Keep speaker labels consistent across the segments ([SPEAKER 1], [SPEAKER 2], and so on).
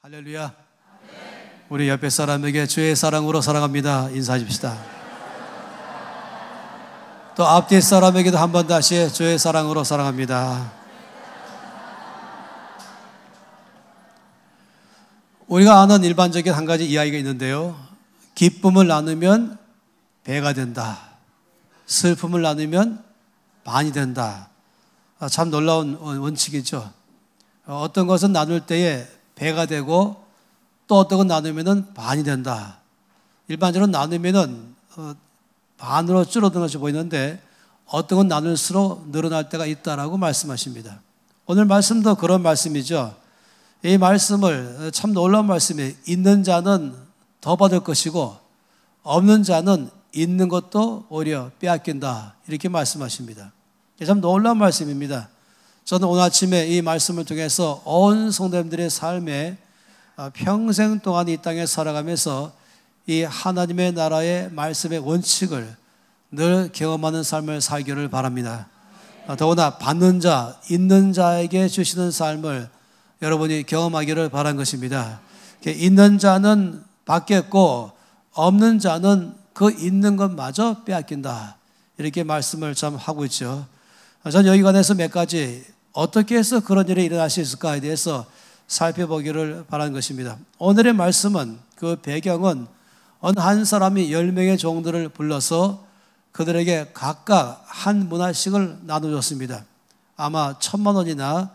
[SPEAKER 1] 할렐루야. 우리 옆에 사람에게 주의 사랑으로 사랑합니다 인사하십시다. 또 앞뒤 사람에게도 한 번 다시 주의 사랑으로 사랑합니다. 우리가 아는 일반적인 한 가지 이야기가 있는데요, 기쁨을 나누면 배가 된다, 슬픔을 나누면 반이 된다. 참 놀라운 원칙이죠. 어떤 것은 나눌 때에 배가 되고 또 어떤 건 나누면 반이 된다. 일반적으로 나누면 반으로 줄어드는 것이 보이는데 어떤 건 나눌수록 늘어날 때가 있다라고 말씀하십니다. 오늘 말씀도 그런 말씀이죠. 이 말씀을 참 놀라운 말씀이에요. 있는 자는 더 받을 것이고 없는 자는 있는 것도 오히려 빼앗긴다, 이렇게 말씀하십니다. 참 놀라운 말씀입니다. 저는 오늘 아침에 이 말씀을 통해서 온 성도님들의 삶에 평생 동안 이 땅에 살아가면서 이 하나님의 나라의 말씀의 원칙을 늘 경험하는 삶을 살기를 바랍니다. 더구나 받는 자, 있는 자에게 주시는 삶을 여러분이 경험하기를 바란 것입니다. 있는 자는 받겠고 없는 자는 그 있는 것마저 빼앗긴다, 이렇게 말씀을 참 하고 있죠. 저는 여기 관해서 몇 가지 어떻게 해서 그런 일이 일어날 수 있을까에 대해서 살펴보기를 바라는 것입니다. 오늘의 말씀은, 그 배경은 어느 한 사람이 10명의 종들을 불러서 그들에게 각각 한 문화씩을 나눠줬습니다. 아마 1,000만 원이나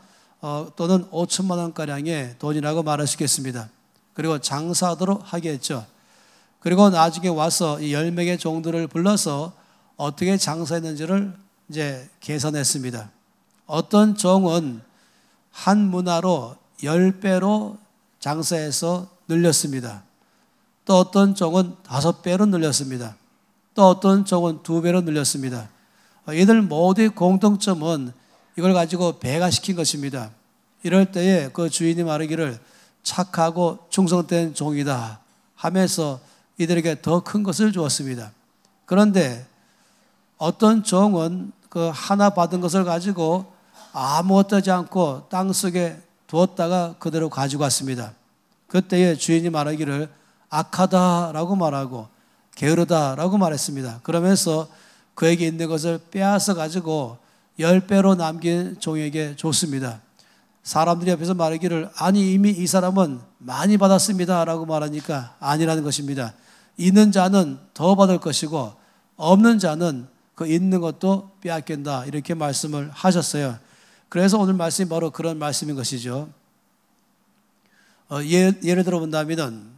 [SPEAKER 1] 또는 5천만 원가량의 돈이라고 말할 수 있겠습니다. 그리고 장사하도록 하게 했죠. 그리고 나중에 와서 이 10명의 종들을 불러서 어떻게 장사했는지를 이제 계산했습니다. 어떤 종은 한 문화로 10배로 장사해서 늘렸습니다. 또 어떤 종은 5배로 늘렸습니다. 또 어떤 종은 2배로 늘렸습니다. 이들 모두의 공통점은 이걸 가지고 배가 시킨 것입니다. 이럴 때에 그 주인이 말하기를 착하고 충성된 종이다 하면서 이들에게 더 큰 것을 주었습니다. 그런데 어떤 종은 그 하나 받은 것을 가지고 아무것도 하지 않고 땅속에 두었다가 그대로 가지고 왔습니다. 그때에 주인이 말하기를 악하다라고 말하고 게으르다라고 말했습니다. 그러면서 그에게 있는 것을 빼앗아 가지고 10배로 남긴 종에게 줬습니다. 사람들이 옆에서 말하기를 아니 이미 이 사람은 많이 받았습니다 라고 말하니까 아니라는 것입니다. 있는 자는 더 받을 것이고 없는 자는 그 있는 것도 빼앗긴다, 이렇게 말씀을 하셨어요. 그래서 오늘 말씀이 바로 그런 말씀인 것이죠. 예를 들어 본다면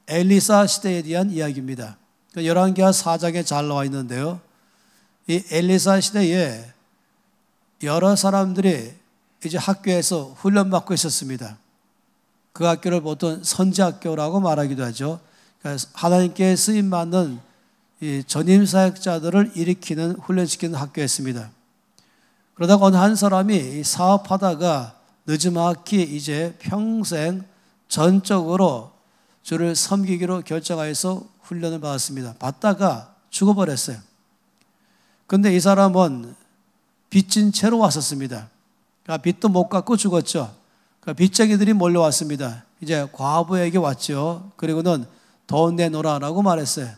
[SPEAKER 1] 엘리사 시대에 대한 이야기입니다. 열왕기하 4장에 잘 나와 있는데요, 이 엘리사 시대에 여러 사람들이 이제 학교에서 훈련받고 있었습니다. 그 학교를 보통 선지학교라고 말하기도 하죠. 그러니까 하나님께 쓰임받는 이 전임 사역자들을 일으키는, 훈련시키는 학교였습니다. 그러다가 어느 한 사람이 사업하다가 늦지막히 이제 평생 전적으로 주를 섬기기로 결정하여서 훈련을 받았습니다. 받다가 죽어버렸어요. 그런데 이 사람은 빚진 채로 왔었습니다. 그러니까 빚도 못 갚고 죽었죠. 그러니까 빚쟁이들이 몰려왔습니다. 이제 과부에게 왔죠. 그리고는 돈 내놓으라라고 말했어요.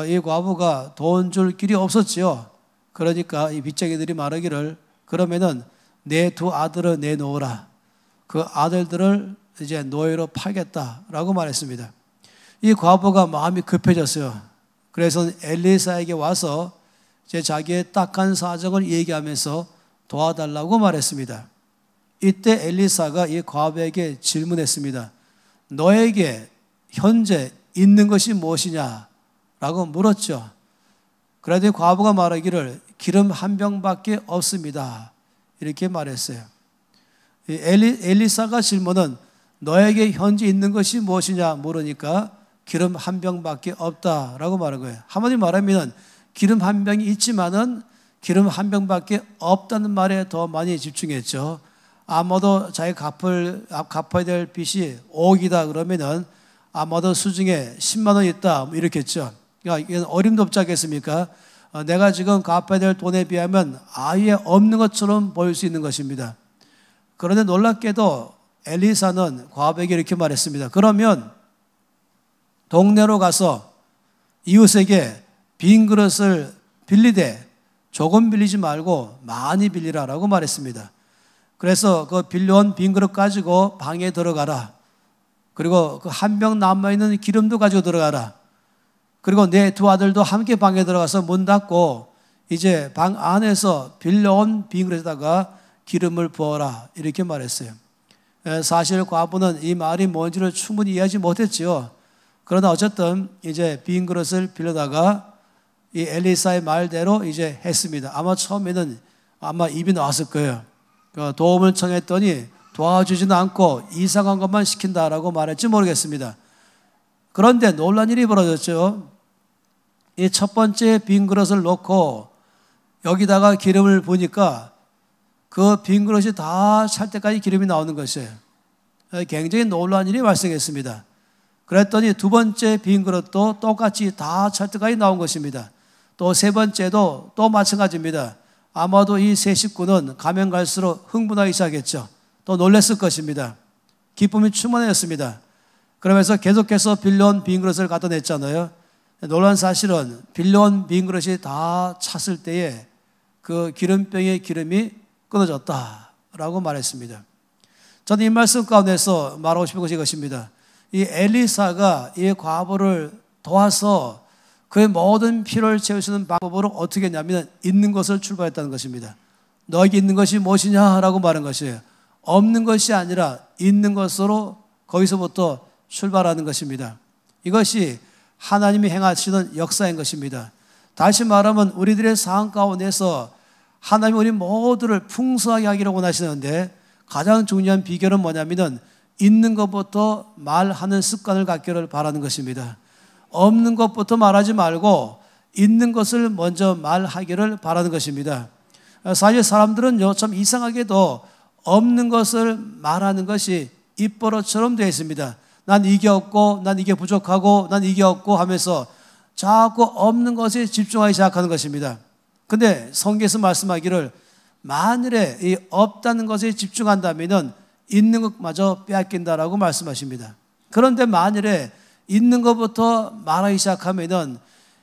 [SPEAKER 1] 이 과부가 돈 줄 길이 없었지요. 그러니까 이 빚쟁이들이 말하기를 그러면은 내 2 아들을 내놓으라. 그 아들들을 이제 노예로 팔겠다라고 말했습니다. 이 과부가 마음이 급해졌어요. 그래서 엘리사에게 와서 이제 자기의 딱한 사정을 얘기하면서 도와달라고 말했습니다. 이때 엘리사가 이 과부에게 질문했습니다. 너에게 현재 있는 것이 무엇이냐라고 물었죠. 그러더니 과부가 말하기를 기름 한 병밖에 없습니다, 이렇게 말했어요. 엘리사가 질문은 너에게 현재 있는 것이 무엇이냐 물으니까 기름 한 병밖에 없다라고 말한 거예요. 한마디로 말하면 기름 한 병이 있지만은 기름 한 병밖에 없다는 말에 더 많이 집중했죠. 아마도 자기 갚아야 될 빚이 5억이다 그러면은 아마도 수중에 10만 원 있다 이렇게 했죠. 그러니까 이건 어림도 없지 않겠습니까? 내가 지금 갚아야 될 돈에 비하면 아예 없는 것처럼 보일 수 있는 것입니다. 그런데 놀랍게도 엘리사는 과부에게 이렇게 말했습니다. 그러면 동네로 가서 이웃에게 빈 그릇을 빌리되 조금 빌리지 말고 많이 빌리라라고 말했습니다. 그래서 그 빌려온 빈 그릇 가지고 방에 들어가라. 그리고 그 한 병 남아있는 기름도 가지고 들어가라. 그리고 내 두 아들도 함께 방에 들어가서 문 닫고 이제 방 안에서 빌려온 빈 그릇에다가 기름을 부어라. 이렇게 말했어요. 사실 과부는 이 말이 뭔지를 충분히 이해하지 못했지요. 그러나 어쨌든 이제 빈 그릇을 빌려다가 이 엘리사의 말대로 이제 했습니다. 아마 처음에는 아마 입이 나왔을 거예요. 도움을 청했더니 도와주지는 않고 이상한 것만 시킨다라고 말할지 모르겠습니다. 그런데 놀란 일이 벌어졌죠. 이 첫 번째 빈 그릇을 놓고 여기다가 기름을 부으니까 그 빈 그릇이 다 찰 때까지 기름이 나오는 것이에요. 굉장히 놀란 일이 발생했습니다. 그랬더니 두 번째 빈 그릇도 똑같이 다 찰 때까지 나온 것입니다. 또 세 번째도 또 마찬가지입니다. 아마도 이 세 식구는 가면 갈수록 흥분하기 시작했죠. 또 놀랐을 것입니다. 기쁨이 충만했습니다. 그러면서 계속해서 빌려온 빈 그릇을 갖다 냈잖아요. 놀라운 사실은 빌려온 빈 그릇이 다 찼을 때에 그 기름병의 기름이 끊어졌다라고 말했습니다. 저는 이 말씀 가운데서 말하고 싶은 것이 이것입니다. 이 엘리사가 이 과부를 도와서 그의 모든 필요를 채우시는 방법으로 어떻게 했냐면 있는 것을 출발했다는 것입니다. 너에게 있는 것이 무엇이냐라고 말한 것이에요. 없는 것이 아니라 있는 것으로 거기서부터 출발하는 것입니다. 이것이 하나님이 행하시는 역사인 것입니다. 다시 말하면 우리들의 상황 가운데서 하나님이 우리 모두를 풍성하게 하기를 원하시는데 가장 중요한 비결은 뭐냐면 있는 것부터 말하는 습관을 갖기를 바라는 것입니다. 없는 것부터 말하지 말고 있는 것을 먼저 말하기를 바라는 것입니다. 사실 사람들은요, 참 이상하게도 없는 것을 말하는 것이 입버릇처럼 되어 있습니다. 난 이게 없고, 난 이게 부족하고, 난 이게 없고 하면서 자꾸 없는 것에 집중하기 시작하는 것입니다. 근데 성경에서 말씀하기를 만일에 이 없다는 것에 집중한다면 있는 것마저 빼앗긴다라고 말씀하십니다. 그런데 만일에 있는 것부터 말하기 시작하면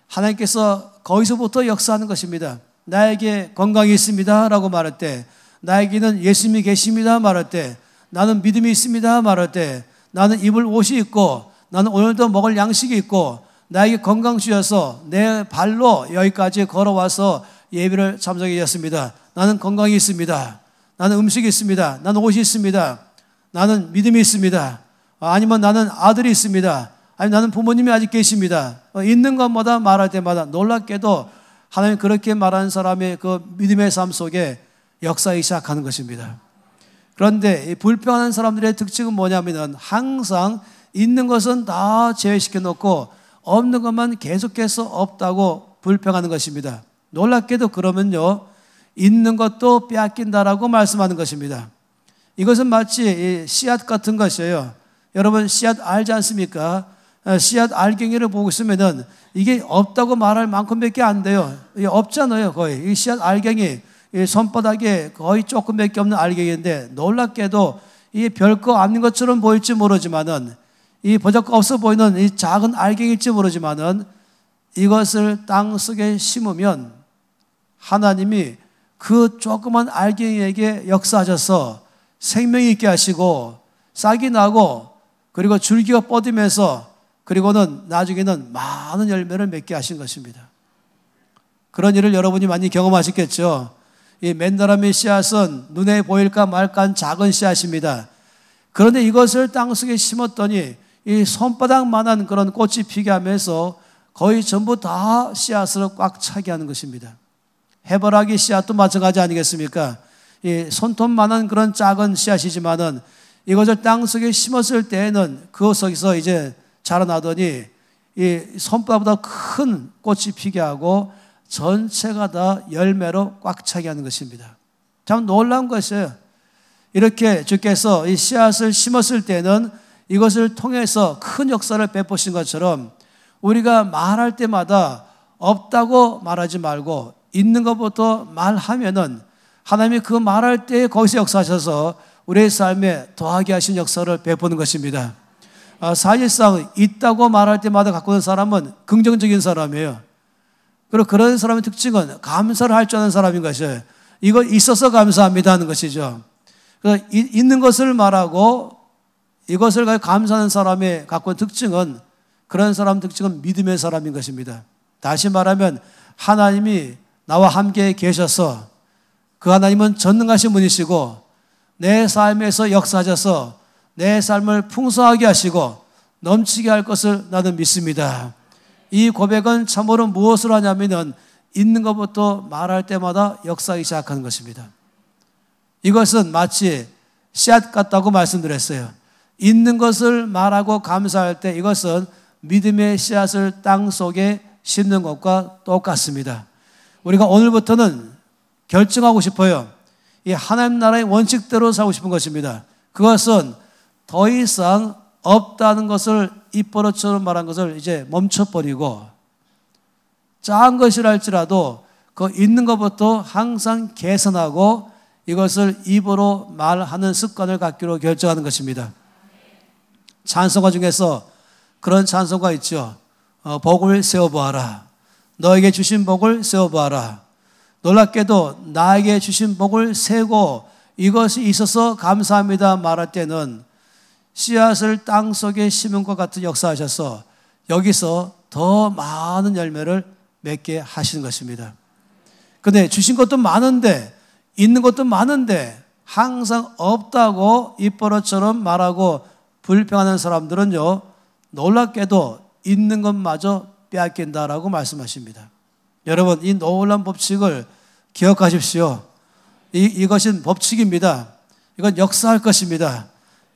[SPEAKER 1] 하나님께서 거기서부터 역사하는 것입니다. 나에게 건강이 있습니다 라고 말할 때, 나에게는 예수님이 계십니다 말할 때, 나는 믿음이 있습니다 말할 때, 나는 입을 옷이 있고, 나는 오늘도 먹을 양식이 있고, 나에게 건강 주셔서 내 발로 여기까지 걸어와서 예배를 참석해 주셨습니다. 나는 건강이 있습니다. 나는 음식이 있습니다. 나는 옷이 있습니다. 나는 믿음이 있습니다. 아니면 나는 아들이 있습니다. 아니면 나는 부모님이 아직 계십니다. 있는 것마다 말할 때마다 놀랍게도 하나님 그렇게 말하는 사람의 그 믿음의 삶 속에 역사하기 시작하는 것입니다. 그런데 이 불평하는 사람들의 특징은 뭐냐면 항상 있는 것은 다 제외시켜 놓고 없는 것만 계속해서 없다고 불평하는 것입니다. 놀랍게도 그러면요, 있는 것도 빼앗긴다라고 말씀하는 것입니다. 이것은 마치 씨앗 같은 것이에요. 여러분 씨앗 알지 않습니까? 씨앗 알갱이를 보고 있으면은 이게 없다고 말할 만큼밖에 안 돼요. 이게 없잖아요, 거의. 이 씨앗 알갱이, 이 손바닥에 거의 조금밖에 없는 알갱이인데 놀랍게도 이게 별거 아닌 것처럼 보일지 모르지만은 이 보잘것 없어 보이는 이 작은 알갱이일지 모르지만은 이것을 땅 속에 심으면 하나님이 그 조그만 알갱이에게 역사하셔서 생명이 있게 하시고 싹이 나고 그리고 줄기가 뻗으면서 그리고는 나중에는 많은 열매를 맺게 하신 것입니다. 그런 일을 여러분이 많이 경험하셨겠죠. 이 맨다라미 씨앗은 눈에 보일까 말까 한 작은 씨앗입니다. 그런데 이것을 땅 속에 심었더니 이 손바닥만한 그런 꽃이 피게 하면서 거의 전부 다 씨앗으로 꽉 차게 하는 것입니다. 해바라기 씨앗도 마찬가지 아니겠습니까? 이 손톱만한 그런 작은 씨앗이지만은 이것을 땅 속에 심었을 때에는 그 속에서 이제 자라나더니 이 손바닥보다 큰 꽃이 피게 하고 전체가 다 열매로 꽉 차게 하는 것입니다. 참 놀라운 것이에요. 이렇게 주께서 이 씨앗을 심었을 때는 이것을 통해서 큰 역사를 베푸신 것처럼 우리가 말할 때마다 없다고 말하지 말고 있는 것부터 말하면은 하나님이 그 말할 때 거기서 역사하셔서 우리의 삶에 더하게 하신 역사를 베푸는 것입니다. 사실상 있다고 말할 때마다 갖고 있는 사람은 긍정적인 사람이에요. 그리고 그런 사람의 특징은 감사를 할 줄 아는 사람인 것이에요. 이거 있어서 감사합니다 하는 것이죠. 그래서 있는 것을 말하고 이것을 가지고 감사하는 사람의 갖고 있는 특징은, 그런 사람 특징은 믿음의 사람인 것입니다. 다시 말하면 하나님이 나와 함께 계셔서 그 하나님은 전능하신 분이시고 내 삶에서 역사하셔서 내 삶을 풍성하게 하시고 넘치게 할 것을 나는 믿습니다. 이 고백은 참으로 무엇을 하냐면은 있는 것부터 말할 때마다 역사하기 시작하는 것입니다. 이것은 마치 씨앗 같다고 말씀드렸어요. 있는 것을 말하고 감사할 때 이것은 믿음의 씨앗을 땅 속에 심는 것과 똑같습니다. 우리가 오늘부터는 결정하고 싶어요. 이 하나님 나라의 원칙대로 살고 싶은 것입니다. 그것은 더 이상 없다는 것을 입버릇처럼 말한 것을 이제 멈춰버리고, 작은 것이랄지라도 그 있는 것부터 항상 개선하고 이것을 입으로 말하는 습관을 갖기로 결정하는 것입니다. 찬송가 중에서 그런 찬송가 있죠. 복을 세어보아라. 너에게 주신 복을 세어보아라. 놀랍게도 나에게 주신 복을 세고 이것이 있어서 감사합니다 말할 때는 씨앗을 땅 속에 심은 것 같은 역사하셔서 여기서 더 많은 열매를 맺게 하시는 것입니다. 근데 주신 것도 많은데, 있는 것도 많은데 항상 없다고 입버릇처럼 말하고 불평하는 사람들은요, 놀랍게도 있는 것마저 빼앗긴다라고 말씀하십니다. 여러분, 이 놀라운 법칙을 기억하십시오. 이것은 법칙입니다. 이건 역사할 것입니다.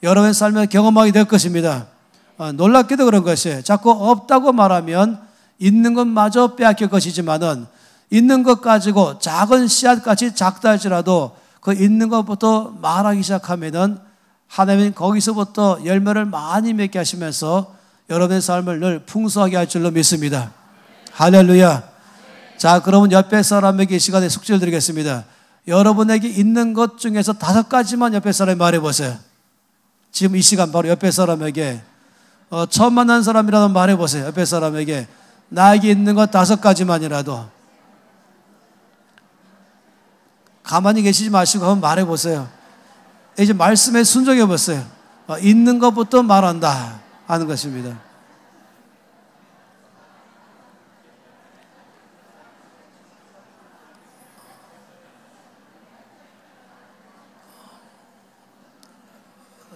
[SPEAKER 1] 여러분의 삶에 경험하게 될 것입니다. 놀랍게도 그런 것이에요. 자꾸 없다고 말하면 있는 것마저 빼앗길 것이지만은 있는 것 가지고 작은 씨앗같이 작다 할지라도 그 있는 것부터 말하기 시작하면은 하나님은 거기서부터 열매를 많이 맺게 하시면서 여러분의 삶을 늘 풍성하게 할 줄로 믿습니다. 할렐루야. 자, 그러면 옆에 사람에게 이 시간에 숙제를 드리겠습니다. 여러분에게 있는 것 중에서 5가지만 옆에 사람에 말해보세요. 지금 이 시간 바로 옆에 사람에게, 처음 만난 사람이라도 말해보세요. 옆에 사람에게 나에게 있는 것 5가지만이라도. 가만히 계시지 마시고 한번 말해보세요. 이제 말씀에 순종해보세요. 있는 것부터 말한다 하는 것입니다.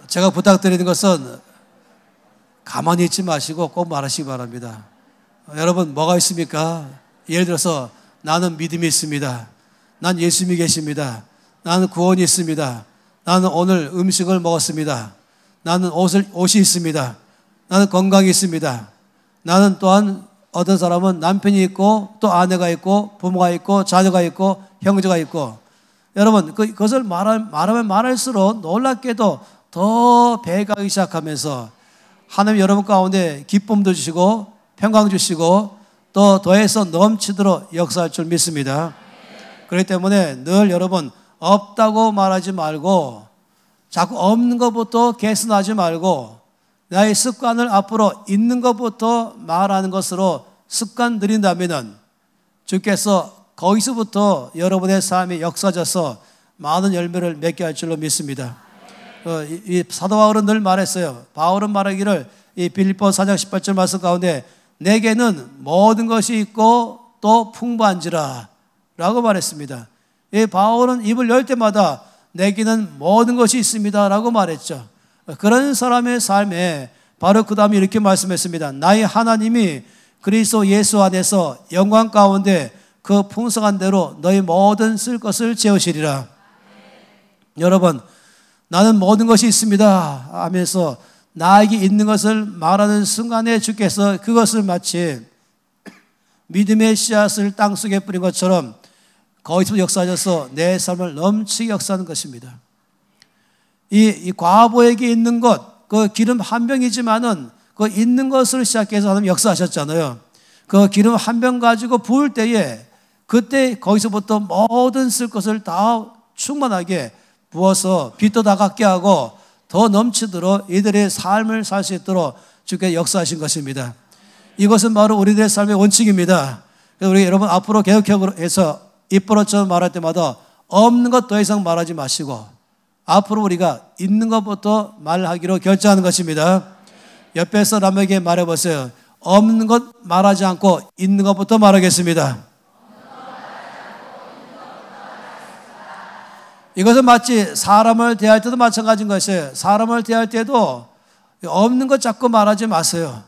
[SPEAKER 1] 제가 부탁드리는 것은 가만히 있지 마시고 꼭 말하시기 바랍니다. 여러분, 뭐가 있습니까? 예를 들어서 나는 믿음이 있습니다. 난 예수님이 계십니다. 나는 구원이 있습니다. 나는 오늘 음식을 먹었습니다. 나는 옷이 있습니다. 나는 건강이 있습니다. 나는 또한 어떤 사람은 남편이 있고 또 아내가 있고 부모가 있고 자녀가 있고 형제가 있고. 여러분, 그것을 말하면 말할수록 놀랍게도 더 배가기 시작하면서 하나님 여러분 가운데 기쁨도 주시고 평강 주시고 또 더해서 넘치도록 역사할 줄 믿습니다. 그렇기 때문에 늘 여러분 없다고 말하지 말고 자꾸 없는 것부터 개선하지 말고 나의 습관을 앞으로 있는 것부터 말하는 것으로 습관 들인다면 주께서 거기서부터 여러분의 삶이 역사져서 많은 열매를 맺게 할 줄로 믿습니다. 이 사도 바울은 늘 말했어요. 바울은 말하기를 이 빌립보 4장 18절 말씀 가운데 내게는 모든 것이 있고 또 풍부한지라 라고 말했습니다. 이 바울은 입을 열 때마다 내게는 모든 것이 있습니다 라고 말했죠. 그런 사람의 삶에 바로 그 다음에 이렇게 말씀했습니다. 나의 하나님이 그리스도 예수 안에서 영광 가운데 그 풍성한 대로 너희 모든 쓸 것을 채우시리라. 여러분, 나는 모든 것이 있습니다 하면서 나에게 있는 것을 말하는 순간에 주께서 그것을 마치 믿음의 씨앗을 땅속에 뿌린 것처럼 거기서 역사하셔서 내 삶을 넘치게 역사하는 것입니다. 이 과부에게 있는 것, 그 기름 한 병이지만은 그 있는 것을 시작해서 하나님 역사하셨잖아요. 그 기름 한 병 가지고 부을 때에 그때 거기서부터 모든 쓸 것을 다 충만하게 부어서 빚도 다 갚게 하고 더 넘치도록 이들의 삶을 살 수 있도록 주께 역사하신 것입니다. 이것은 바로 우리들의 삶의 원칙입니다. 그래서 우리 여러분 앞으로 개혁해서 입버릇처럼 말할 때마다 없는 것 더 이상 말하지 마시고 앞으로 우리가 있는 것부터 말하기로 결정하는 것입니다. 옆에서 남에게 말해보세요. 없는 것 말하지 않고 있는 것부터 말하겠습니다. 이것은 마치 사람을 대할 때도 마찬가지인 것이에요. 사람을 대할 때도 없는 것 자꾸 말하지 마세요.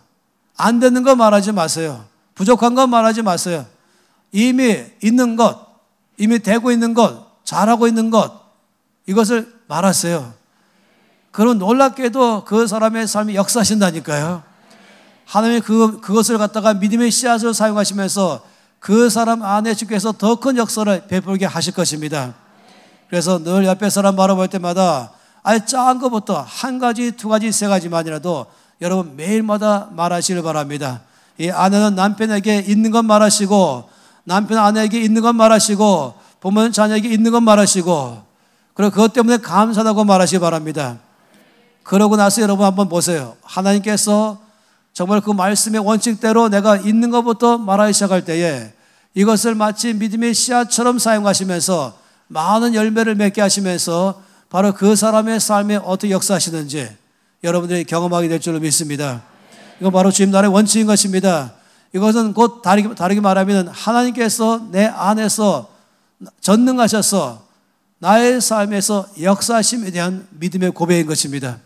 [SPEAKER 1] 안 되는 거 말하지 마세요. 부족한 거 말하지 마세요. 이미 있는 것, 이미 되고 있는 것, 잘하고 있는 것, 이것을 말하세요. 그럼 놀랍게도 그 사람의 삶이 역사하신다니까요. 하나님이 그것을 갖다가 믿음의 씨앗을 사용하시면서 그 사람 안에 주께서 더 큰 역사를 베풀게 하실 것입니다. 그래서 늘 옆에 사람 바라볼 때마다 아예 작은 것부터 한 가지, 두 가지, 세 가지만이라도 여러분 매일마다 말하시길 바랍니다. 이 아내는 남편에게 있는 것 말하시고 남편 아내에게 있는 것 말하시고 부모는 자녀에게 있는 것 말하시고 그리고 그것 때문에 감사하다고 말하시기 바랍니다. 그러고 나서 여러분 한번 보세요. 하나님께서 정말 그 말씀의 원칙대로 내가 있는 것부터 말하기 시작할 때에 이것을 마치 믿음의 씨앗처럼 사용하시면서 많은 열매를 맺게 하시면서 바로 그 사람의 삶에 어떻게 역사하시는지 여러분들이 경험하게 될 줄로 믿습니다. 이건 바로 주님 나라의 원칙인 것입니다. 이것은 곧 다르게 말하면 하나님께서 내 안에서 전능하셔서 나의 삶에서 역사하심에 대한 믿음의 고백인 것입니다.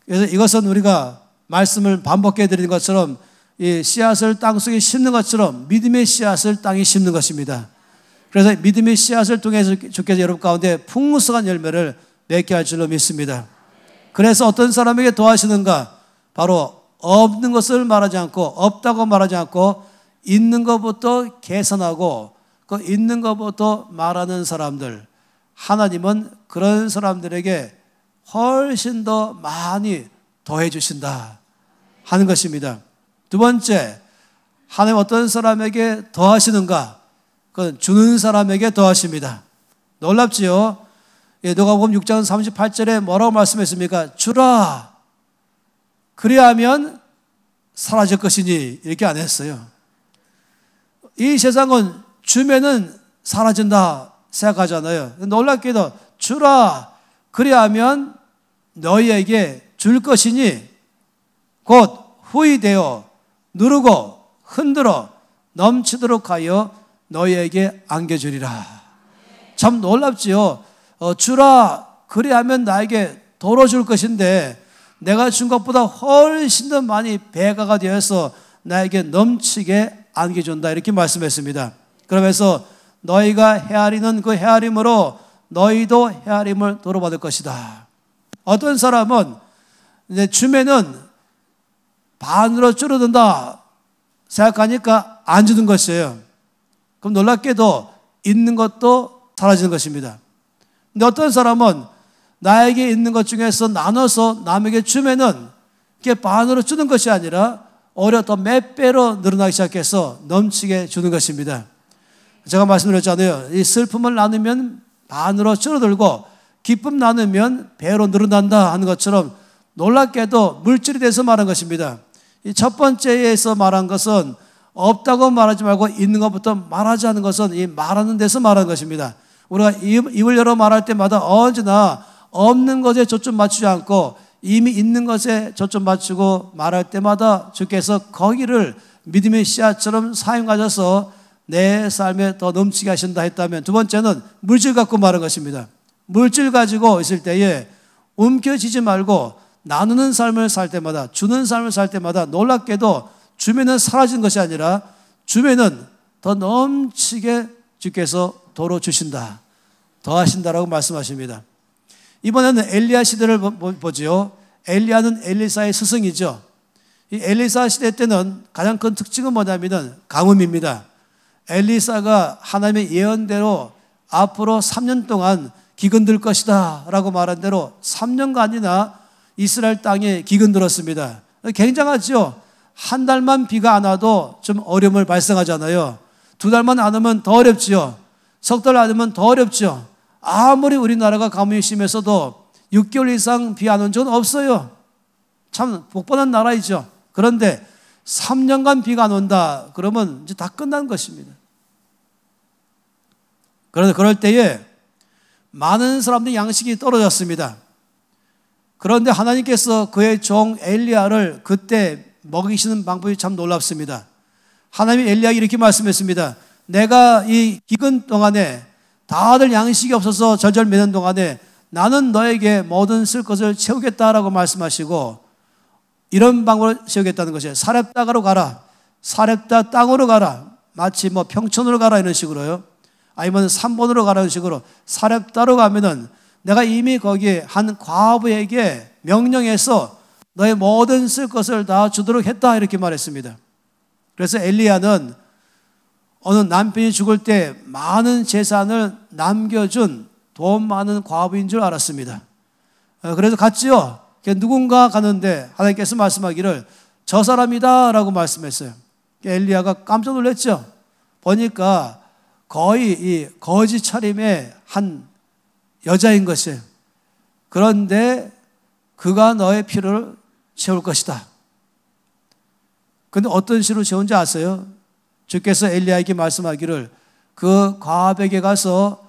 [SPEAKER 1] 그래서 이것은 우리가 말씀을 반복해 드리는 것처럼 이 씨앗을 땅속에 심는 것처럼 믿음의 씨앗을 땅에 심는 것입니다. 그래서 믿음의 씨앗을 통해서 주께서 여러분 가운데 풍성한 열매를 맺게 할 줄로 믿습니다. 그래서 어떤 사람에게 도와주시는가? 바로 없는 것을 말하지 않고 없다고 말하지 않고 있는 것부터 계산하고 그 있는 것부터 말하는 사람들, 하나님은 그런 사람들에게 훨씬 더 많이 더해 주신다 하는 것입니다. 두 번째, 하나님 어떤 사람에게 더하시는가? 그건 주는 사람에게 더하십니다. 놀랍지요? 누가복음 6장 38절에 뭐라고 말씀했습니까? 주라 그리하면 사라질 것이니 이렇게 안 했어요. 이 세상은 주면은 사라진다 생각하잖아요. 놀랍게도 주라 그리하면 너희에게 줄 것이니 곧 후히되어 누르고 흔들어 넘치도록 하여 너희에게 안겨주리라. 참 놀랍지요. 주라 그리하면 나에게 도로 줄 것인데 내가 준 것보다 훨씬 더 많이 배가가 되어서 나에게 넘치게 안겨준다 이렇게 말씀했습니다. 그러면서 너희가 헤아리는 그 헤아림으로 너희도 헤아림을 도로받을 것이다. 어떤 사람은 이제 주면은 반으로 줄어든다 생각하니까 안 주는 것이에요. 그럼 놀랍게도 있는 것도 사라지는 것입니다. 근데 어떤 사람은 나에게 있는 것 중에서 나눠서 남에게 주면은 그게 반으로 주는 것이 아니라 오히려 더 몇 배로 늘어나기 시작해서 넘치게 주는 것입니다. 제가 말씀드렸잖아요. 이 슬픔을 나누면 반으로 줄어들고 기쁨 나누면 배로 늘어난다 하는 것처럼 놀랍게도 물질에 대해서 말한 것입니다. 이 첫 번째에서 말한 것은 없다고 말하지 말고 있는 것부터 말하지 않는 것은 이 말하는 데서 말하는 것입니다. 우리가 입을 열어 말할 때마다 언제나 없는 것에 초점 맞추지 않고 이미 있는 것에 초점 맞추고 말할 때마다 주께서 거기를 믿음의 씨앗처럼 사용하셔서 내 삶에 더 넘치게 하신다 했다면 두 번째는 물질 갖고 말한 것입니다. 물질 가지고 있을 때에 움켜쥐지 말고 나누는 삶을 살 때마다 주는 삶을 살 때마다 놀랍게도 주면은 사라지는 것이 아니라 주면은 더 넘치게 주께서 도로 주신다. 더하신다라고 말씀하십니다. 이번에는 엘리야 시대를 보지요. 엘리야는 엘리사의 스승이죠. 이 엘리사 시대 때는 가장 큰 특징은 뭐냐면은 가뭄입니다. 엘리사가 하나님의 예언대로 앞으로 3년 동안 기근 들 것이다 라고 말한 대로 3년간이나 이스라엘 땅에 기근 들었습니다. 굉장하죠. 한 달만 비가 안 와도 좀 어려움을 발생하잖아요. 두 달만 안 오면 더 어렵지요. 석 달 안 오면 더 어렵죠. 아무리 우리나라가 가뭄이 심해서도 6개월 이상 비 안 온 적은 없어요. 참 복받은 나라이죠. 그런데 3년간 비가 안 온다 그러면 이제 다 끝난 것입니다. 그런데 그럴 때에 많은 사람들이 양식이 떨어졌습니다. 그런데 하나님께서 그의 종 엘리야를 그때 먹이시는 방법이 참 놀랍습니다. 하나님이 엘리야에게 이렇게 말씀했습니다. 내가 이 기근 동안에 다들 양식이 없어서 절절매는 동안에 나는 너에게 모든 쓸 것을 채우겠다라고 말씀하시고 이런 방법을 채우겠다는 것이에요. 사렙다가로 가라. 사렙다 땅으로 가라. 마치 뭐 평촌으로 가라 이런 식으로요. 아니면 3번으로 가라는 식으로 사렙다로 가면은 내가 이미 거기에 한 과부에게 명령해서 너의 모든 쓸 것을 다 주도록 했다 이렇게 말했습니다. 그래서 엘리야는 어느 남편이 죽을 때 많은 재산을 남겨준 돈 많은 과부인 줄 알았습니다. 그래서 갔지요. 누군가 가는데 하나님께서 말씀하기를 저 사람이다 라고 말씀했어요. 엘리야가 깜짝 놀랐죠. 보니까 거의 이 거지 차림의 한 여자인 것이에요. 그런데 그가 너의 필요를 채울 것이다. 그런데 어떤 식으로 채운지 아세요? 주께서 엘리야에게 말씀하기를 그 과부에게 가서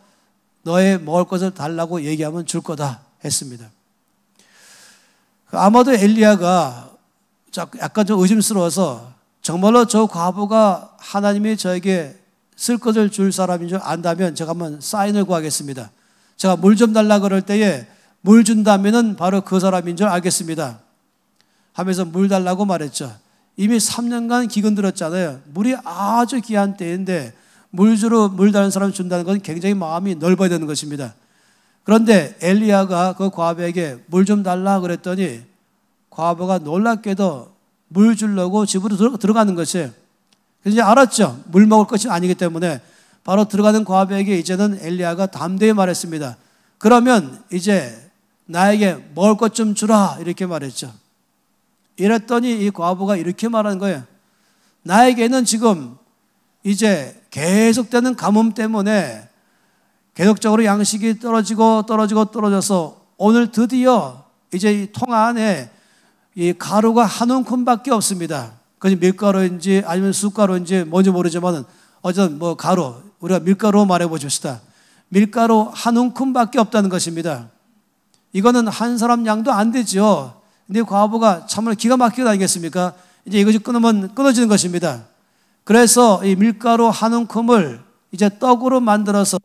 [SPEAKER 1] 너의 먹을 것을 달라고 얘기하면 줄 거다 했습니다. 아마도 엘리야가 약간 좀 의심스러워서 정말로 저 과부가 하나님이 저에게 쓸 것을 줄 사람인 줄 안다면 제가 한번 사인을 구하겠습니다. 제가 물 좀 달라 그럴 때에 물 준다면은 바로 그 사람인 줄 알겠습니다. 하면서 물 달라고 말했죠. 이미 3년간 기근 들었잖아요. 물이 아주 귀한 때인데 물 달는 사람 준다는 건 굉장히 마음이 넓어야 되는 것입니다. 그런데 엘리야가 그 과부에게 물 좀 달라 그랬더니 과부가 놀랍게도 물 주려고 집으로 들어가는 것이에요. 그래서 이제 알았죠. 물 먹을 것이 아니기 때문에 바로 들어가는 과부에게 이제는 엘리야가 담대히 말했습니다. 그러면 이제 나에게 먹을 것 좀 주라 이렇게 말했죠. 이랬더니 이 과부가 이렇게 말하는 거예요. 나에게는 지금 이제 계속되는 가뭄 때문에 계속적으로 양식이 떨어져서 오늘 드디어 이제 이 통 안에 이 가루가 한 움큼밖에 없습니다. 그것이 밀가루인지 아니면 쑥가루인지 뭔지 모르지만 어쨌든 뭐 가루, 우리가 밀가루 말해보십시다. 밀가루 한 움큼밖에 없다는 것입니다. 이거는 한 사람 양도 안 되죠. 근데 과부가 참으로 기가 막히게 아니겠습니까? 이제 이것이 끊으면 끊어지는 것입니다. 그래서 이 밀가루 한 움큼을 이제 떡으로 만들어서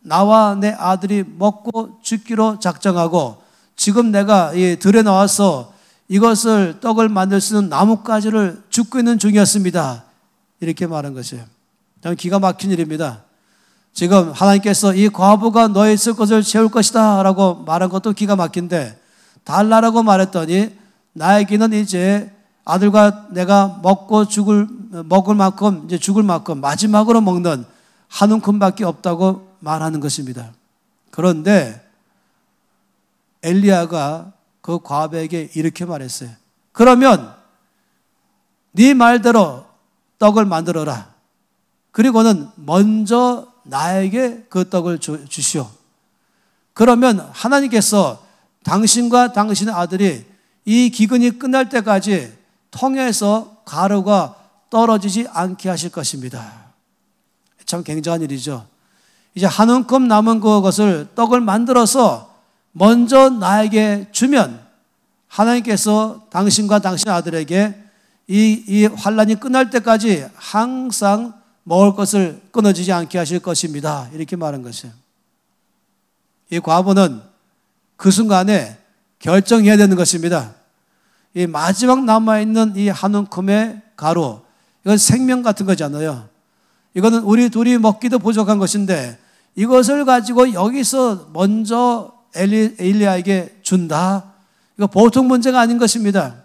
[SPEAKER 1] 나와 내 아들이 먹고 죽기로 작정하고 지금 내가 이 들에 나와서 이것을 떡을 만들 수 있는 나뭇가지를 줍고 있는 중이었습니다. 이렇게 말한 것이에요. 참 기가 막힌 일입니다. 지금 하나님께서 이 과부가 너의 쓸 것을 채울 것이다 라고 말한 것도 기가 막힌데 달라라고 말했더니 나에게는 이제 아들과 내가 먹을 만큼 이제 죽을 만큼 마지막으로 먹는 한 움큼밖에 없다고 말하는 것입니다. 그런데 엘리야가 그 과부에게 이렇게 말했어요. 그러면 네 말대로 떡을 만들어라. 그리고는 먼저 나에게 그 떡을 주시오. 그러면 하나님께서 당신과 당신의 아들이 이 기근이 끝날 때까지 통에서 가루가 떨어지지 않게 하실 것입니다. 참 굉장한 일이죠. 이제 한 움큼 남은 그것을 떡을 만들어서 먼저 나에게 주면 하나님께서 당신과 당신의 아들에게 이 환란이 끝날 때까지 항상 먹을 것을 끊어지지 않게 하실 것입니다. 이렇게 말한 것이에요. 이 과부는 그 순간에 결정해야 되는 것입니다. 이 마지막 남아있는 이 한 움큼의 가루, 이건 생명 같은 거잖아요. 이거는 우리 둘이 먹기도 부족한 것인데 이것을 가지고 여기서 먼저 엘리야에게 준다. 이거 보통 문제가 아닌 것입니다.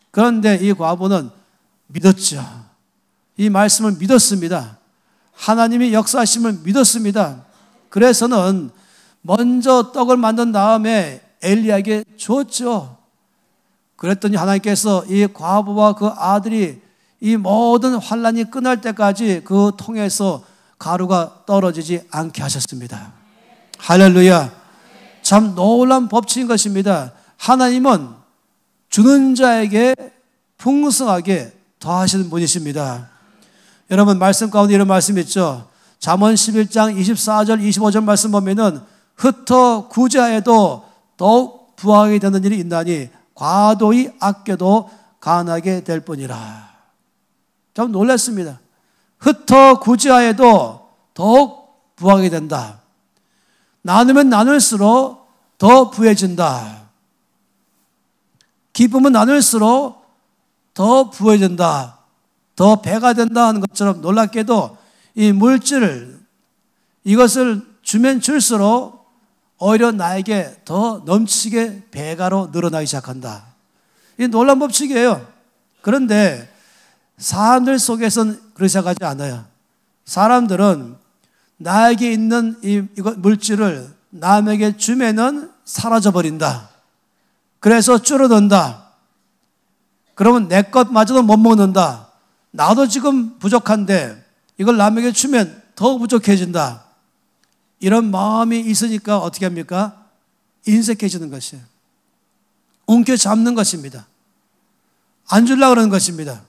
[SPEAKER 1] 그런데 이 과부는 믿었죠. 이 말씀을 믿었습니다. 하나님이 역사하심을 믿었습니다. 그래서는 먼저 떡을 만든 다음에 엘리야에게 줬죠. 그랬더니 하나님께서 이 과부와 그 아들이 이 모든 환란이 끝날 때까지 그 통에서 가루가 떨어지지 않게 하셨습니다. 할렐루야. 참 놀라운 법칙인 것입니다. 하나님은 주는 자에게 풍성하게 더하시는 분이십니다. 여러분 말씀 가운데 이런 말씀 있죠. 잠언 11장 24절 25절 말씀 보면은 흩어 구제하여도 더욱 부하게 되는 일이 있나니 과도히 아껴도 가난하게 될 뿐이라. 참 놀랐습니다. 흩어 구제하여도 더욱 부하게 된다. 나누면 나눌수록 더 부해진다. 기쁨은 나눌수록 더 부해진다. 더 배가 된다 하는 것처럼 놀랍게도 이 물질 이것을 주면 줄수록 오히려 나에게 더 넘치게 배가로 늘어나기 시작한다. 이 놀라운 법칙이에요. 그런데 사람들 속에서는 그렇게 생각하지 않아요. 사람들은 나에게 있는 이거 물질을 남에게 주면은 사라져버린다. 그래서 줄어든다. 그러면 내 것마저도 못 먹는다. 나도 지금 부족한데 이걸 남에게 주면 더 부족해진다. 이런 마음이 있으니까 어떻게 합니까? 인색해지는 것이에요. 움켜잡는 것입니다. 안 주려고 그러는 것입니다.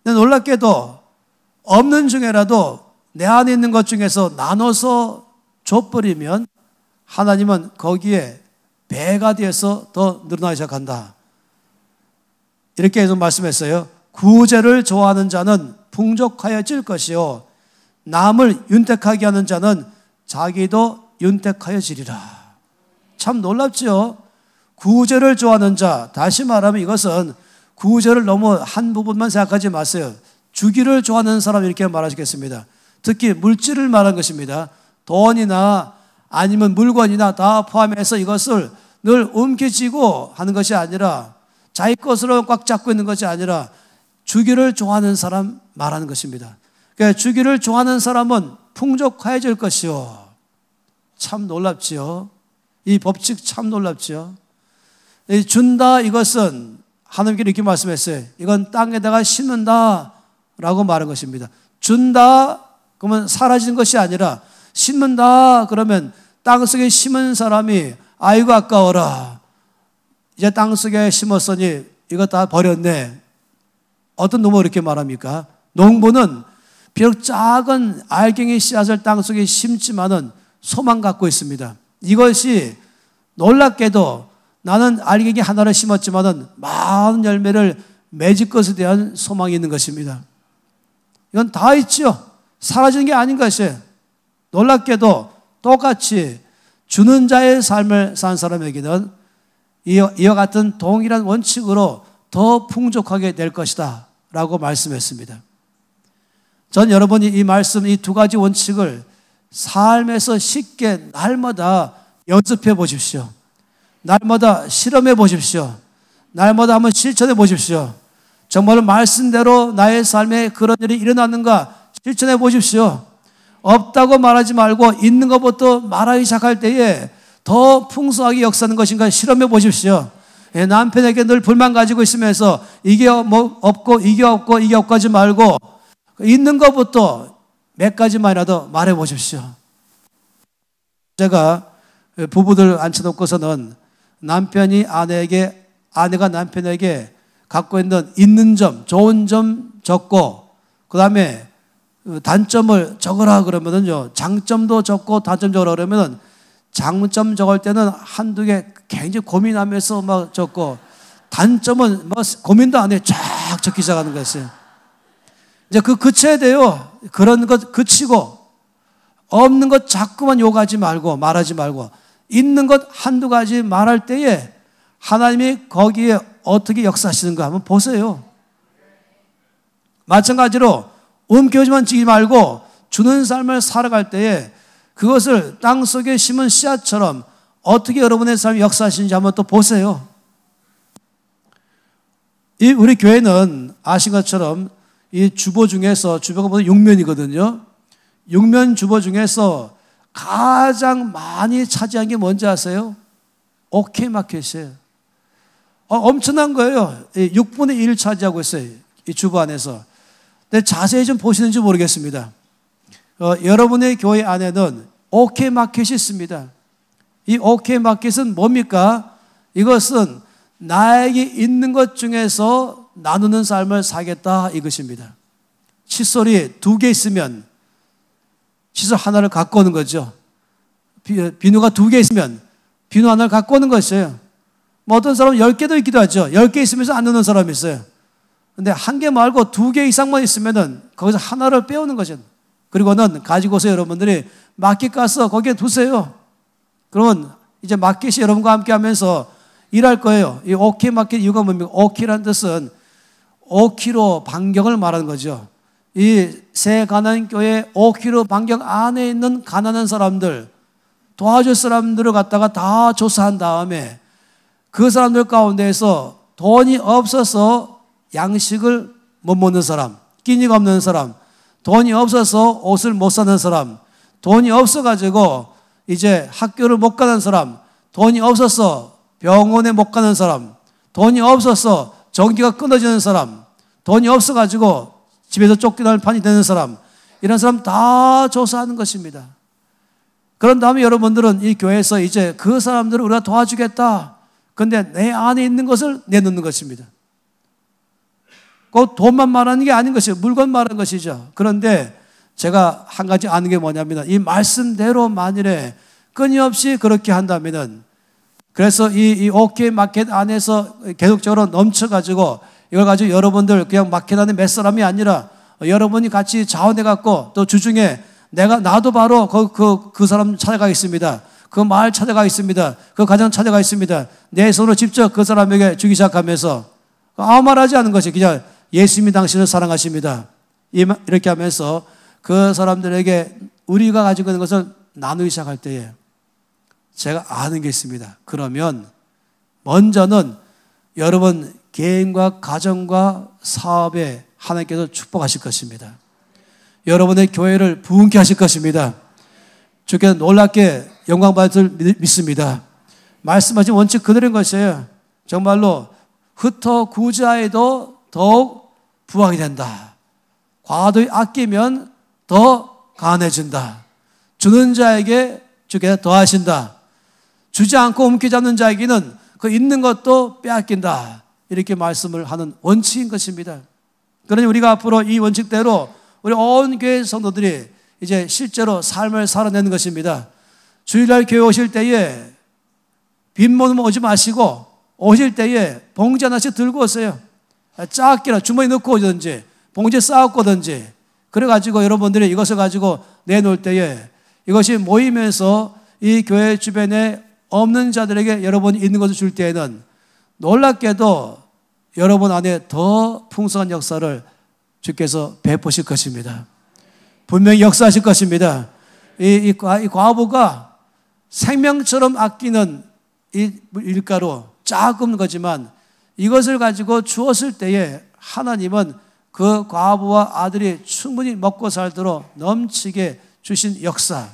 [SPEAKER 1] 근데 놀랍게도 없는 중에라도 내 안에 있는 것 중에서 나눠서 줘버리면 하나님은 거기에 배가 되어서 더 늘어나기 시작한다. 이렇게 해서 말씀했어요. 구제를 좋아하는 자는 풍족하여질 것이요 남을 윤택하게 하는 자는 자기도 윤택하여지리라. 참 놀랍죠. 구제를 좋아하는 자, 다시 말하면 이것은 구제를 너무 한 부분만 생각하지 마세요. 주기를 좋아하는 사람 이렇게 말하시겠습니다. 특히 물질을 말한 것입니다. 돈이나 아니면 물건이나 다 포함해서 이것을 늘 움켜쥐고 하는 것이 아니라 자기 것으로 꽉 잡고 있는 것이 아니라 주기를 좋아하는 사람 말하는 것입니다. 그러니까 주기를 좋아하는 사람은 풍족해질 것이요. 참 놀랍지요. 이 법칙 참 놀랍지요. 준다 이것은 하나님께 이렇게 말씀했어요. 이건 땅에다가 심는다 라고 말한 것입니다. 준다 그러면 사라지는 것이 아니라 심는다 그러면 땅속에 심은 사람이 아이고 아까워라. 이제 땅속에 심었으니 이거 다 버렸네. 어떤 놈은 이렇게 말합니까? 농부는 비록 작은 알갱이 씨앗을 땅속에 심지만은 소망 갖고 있습니다. 이것이 놀랍게도 나는 알갱이 하나를 심었지만은 많은 열매를 맺을 것에 대한 소망이 있는 것입니다. 이건 다 있죠. 사라지는 게 아닌 것이에요. 놀랍게도 똑같이 주는 자의 삶을 산 사람에게는 이와 같은 동일한 원칙으로 더 풍족하게 될 것이다 라고 말씀했습니다. 전 여러분이 이 말씀, 이 두 가지 원칙을 삶에서 쉽게 날마다 연습해 보십시오. 날마다 실험해 보십시오. 날마다 한번 실천해 보십시오. 정말 말씀대로 나의 삶에 그런 일이 일어나는가 실천해 보십시오. 없다고 말하지 말고 있는 것부터 말하기 시작할 때에 더 풍성하게 역사하는 것인가 실험해 보십시오. 남편에게 늘 불만 가지고 있으면서 이게 없고 이게 없고 이게 없고 하지 말고 있는 것부터 몇 가지만이라도 말해 보십시오. 제가 부부들 앉혀놓고서는 남편이 아내가 남편에게 갖고 있는 점, 좋은 점 적고 그 다음에 단점을 적으라 그러면은요, 장점도 적고 단점 적으라 그러면은 장점 적을 때는 한두 개 굉장히 고민하면서 막 적고 단점은 뭐 고민도 안 해 쫙 적기 시작하는 거였어요. 이제 그쳐야 돼요. 그런 것 그치고 없는 것 자꾸만 욕하지 말고 말하지 말고 있는 것 한두 가지 말할 때에 하나님이 거기에 어떻게 역사하시는가 한번 보세요. 마찬가지로 움켜쥐만 지지 말고 주는 삶을 살아갈 때에 그것을 땅속에 심은 씨앗처럼 어떻게 여러분의 삶이 역사하시는지 한번 또 보세요. 우리 교회는 아신 것처럼 이 주보 중에서 주보가 보면 6면이거든요. 6면 주보 중에서 가장 많이 차지한 게 뭔지 아세요? 오케이 마켓이에요. 엄청난 거예요. 6분의 1 차지하고 있어요. 이 주보 안에서. 근데 자세히 좀 보시는지 모르겠습니다. 여러분의 교회 안에는 오케이 마켓이 있습니다. 이 오케이 마켓은 뭡니까? 이것은 나에게 있는 것 중에서 나누는 삶을 살겠다 이것입니다. 칫솔이 2개 있으면 칫솔 하나를 갖고 오는 거죠. 비누가 2개 있으면 비누 하나를 갖고 오는 것이에요. 뭐 어떤 사람은 10개도 있기도 하죠. 10개 있으면서 안 넣는 사람이 있어요. 근데 1개 말고 2개 이상만 있으면은 거기서 하나를 빼오는 거죠. 그리고는 가지고서 여러분들이 마켓 가서 거기에 두세요. 그러면 이제 마켓이 여러분과 함께 하면서 일할 거예요. 이 오케이 마켓 이유가 뭡니까? 오케이라는 뜻은 5km 반경을 말하는 거죠. 이 새 가나안 교회 5km 반경 안에 있는 가난한 사람들, 도와줄 사람들을 갖다가 다 조사한 다음에 그 사람들 가운데에서 돈이 없어서 양식을 못 먹는 사람, 끼니가 없는 사람, 돈이 없어서 옷을 못 사는 사람, 돈이 없어가지고 이제 학교를 못 가는 사람, 돈이 없어서 병원에 못 가는 사람, 돈이 없어서 전기가 끊어지는 사람, 돈이 없어가지고 집에서 쫓겨날 판이 되는 사람, 이런 사람 다 조사하는 것입니다. 그런 다음에 여러분들은 이 교회에서 이제 그 사람들을 우리가 도와주겠다. 근데 내 안에 있는 것을 내놓는 것입니다. 꼭 돈만 말하는 게 아닌 것이죠. 물건 말하는 것이죠. 그런데 제가 한 가지 아는 게 뭐냐면 이 말씀대로 만일에 끊임없이 그렇게 한다면은 그래서 이 오케이 마켓 안에서 계속적으로 넘쳐가지고 이걸 가지고 여러분들 그냥 마켓 안에 몇 사람이 아니라 여러분이 같이 자원해갖고 또 주중에 나도 바로 그 사람 찾아가겠습니다. 그 마을 찾아가겠습니다. 그 가정 찾아가겠습니다. 내 손으로 직접 그 사람에게 주기 시작하면서 아무 말 하지 않은 것이 그냥 예수님이 당신을 사랑하십니다. 이렇게 하면서 그 사람들에게 우리가 가지고 있는 것을 나누기 시작할 때에 제가 아는 게 있습니다. 그러면 먼저는 여러분 개인과 가정과 사업에 하나님께서 축복하실 것입니다. 여러분의 교회를 부흥케 하실 것입니다. 주께서 놀랍게 영광 받을 줄 믿습니다. 말씀하신 원칙 그대로인 것이에요. 정말로 흩어 구자에도 더욱 부하게 된다. 과도히 아끼면 더 가난해진다. 주는 자에게 주께서 더하신다. 주지 않고 움켜잡는 자에게는 그 있는 것도 빼앗긴다. 이렇게 말씀을 하는 원칙인 것입니다. 그러니 우리가 앞으로 이 원칙대로 우리 온 교회 성도들이 이제 실제로 삶을 살아내는 것입니다. 주일날 교회 오실 때에 빈몸 오지 마시고 오실 때에 봉지 하나씩 들고 오세요. 작게나 주머니 넣고 오든지 봉지에 싸갖고 오든지 그래가지고 여러분들이 이것을 가지고 내놓을 때에 이것이 모이면서 이 교회 주변에 없는 자들에게 여러분이 있는 것을 줄 때에는 놀랍게도 여러분 안에 더 풍성한 역사를 주께서 베푸실 것입니다. 분명히 역사하실 것입니다. 이 과부가 생명처럼 아끼는 이 밀가루 작은 거지만 이것을 가지고 주었을 때에 하나님은 그 과부와 아들이 충분히 먹고 살도록 넘치게 주신 역사.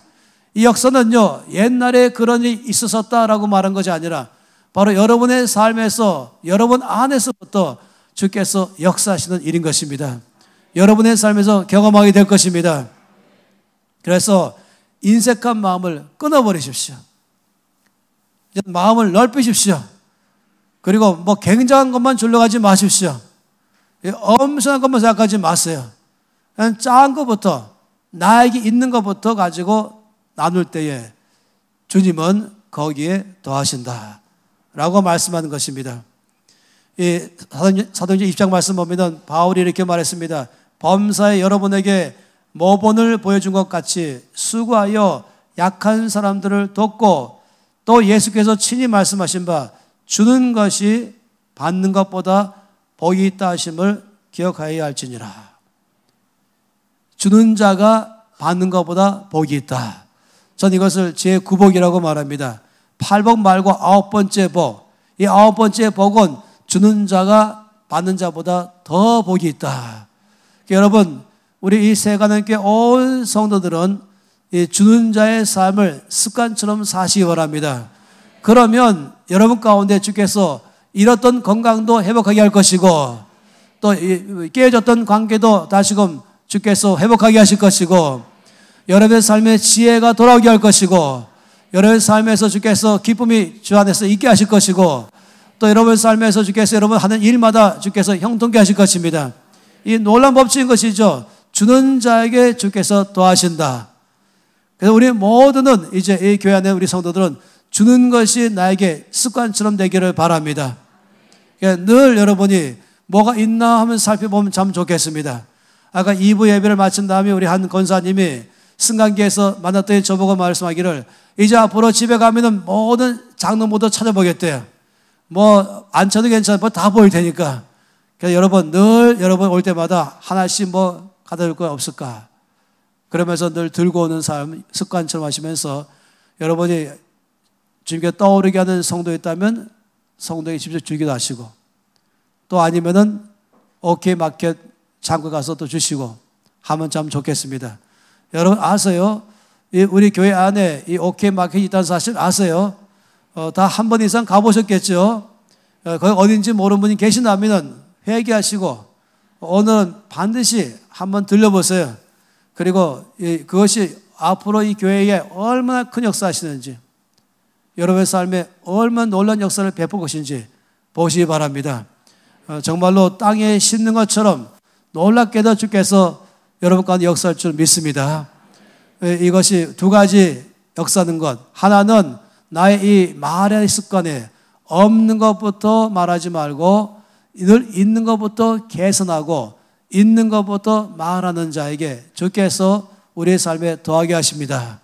[SPEAKER 1] 이 역사는요, 옛날에 그런 일이 있었다라고 말한 것이 아니라 바로 여러분의 삶에서 여러분 안에서부터 주께서 역사하시는 일인 것입니다. 여러분의 삶에서 경험하게 될 것입니다. 그래서 인색한 마음을 끊어버리십시오. 마음을 넓히십시오. 그리고 뭐 굉장한 것만 주려가지 마십시오. 엄청난 것만 생각하지 마세요. 그냥 작은 것부터 나에게 있는 것부터 가지고 나눌 때에 주님은 거기에 더하신다 라고 말씀하는 것입니다. 이 사도행전 20장 말씀 보면 바울이 이렇게 말했습니다. 범사에 여러분에게 모본을 보여준 것 같이 수고하여 약한 사람들을 돕고 또 예수께서 친히 말씀하신 바 주는 것이 받는 것보다 복이 있다 하심을 기억하여야 할지니라. 주는 자가 받는 것보다 복이 있다. 전 이것을 제9복이라고 말합니다. 8복 말고 9번째 복. 이 9번째 복은 주는 자가 받는 자보다 더 복이 있다. 여러분, 우리 이 세가는교회 온 성도들은 이 주는 자의 삶을 습관처럼 사시기 바랍니다. 그러면 여러분 가운데 주께서 잃었던 건강도 회복하게 할 것이고 또 깨어졌던 관계도 다시금 주께서 회복하게 하실 것이고 여러분의 삶에 지혜가 돌아오게 할 것이고, 여러분의 삶에서 주께서 기쁨이 주 안에서 있게 하실 것이고, 또 여러분의 삶에서 주께서 여러분 하는 일마다 주께서 형통케 하실 것입니다. 이 놀라운 법칙인 것이죠. 주는 자에게 주께서 더하신다. 그래서 우리 모두는 이제 이 교회 안에 우리 성도들은 주는 것이 나에게 습관처럼 되기를 바랍니다. 그러니까 늘 여러분이 뭐가 있나 하면 살펴보면 참 좋겠습니다. 아까 2부 예배를 마친 다음에 우리 한 권사님이 승강기에서 만났더니 저보고 말씀하기를 이제 앞으로 집에 가면은 모든 장로 모두 찾아보겠대요. 뭐 안 쳐도 괜찮아. 뭐 다 보일 테니까. 그래서 여러분 늘 여러분 올 때마다 하나씩 뭐 가져올 거 없을까? 그러면서 늘 들고 오는 삶 습관처럼 하시면서 여러분이 주님께 떠오르게 하는 성도 있다면 성도에게 직접 주기도 하시고, 또 아니면은 오케이 마켓 창고 가서 또 주시고 하면 참 좋겠습니다. 여러분 아세요? 우리 교회 안에 이 오케이 마켓이 있다는 사실 아세요? 다 한 번 이상 가보셨겠죠? 거기 어딘지 모르는 분이 계신다면 회개하시고 오늘은 반드시 한번 들려보세요. 그리고 그것이 앞으로 이 교회에 얼마나 큰 역사하시는지, 여러분의 삶에 얼마나 놀라운 역사를 베풀 것인지 보시기 바랍니다. 정말로 땅에 심는 것처럼 놀랍게도 주께서 여러분 가운데 역사할 줄 믿습니다. 이것이 두 가지 역사하는 것. 하나는 나의 이 말의 습관에 없는 것부터 말하지 말고 늘 있는 것부터 개선하고 있는 것부터 말하는 자에게 주께서 우리의 삶에 더하게 하십니다.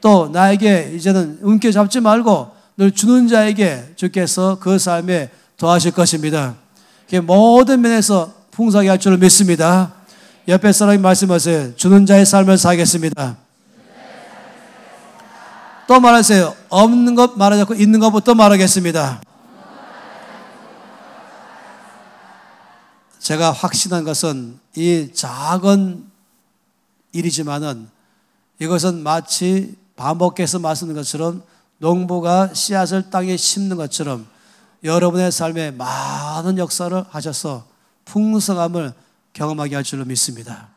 [SPEAKER 1] 또 나에게 이제는 움켜 잡지 말고 늘 주는 자에게 주께서 그 삶에 더하실 것입니다. 모든 면에서 풍성하게 할 줄 믿습니다. 옆에 사람이 말씀하세요. 주는 자의 삶을 살겠습니다. 또 말하세요. 없는 것 말하지 않고 있는 것부터 말하겠습니다. 제가 확신한 것은 이 작은 일이지만은 이것은 마치 반복해서 말씀드린 것처럼 농부가 씨앗을 땅에 심는 것처럼 여러분의 삶에 많은 역사를 하셔서 풍성함을 경험하게 할 줄로 믿습니다.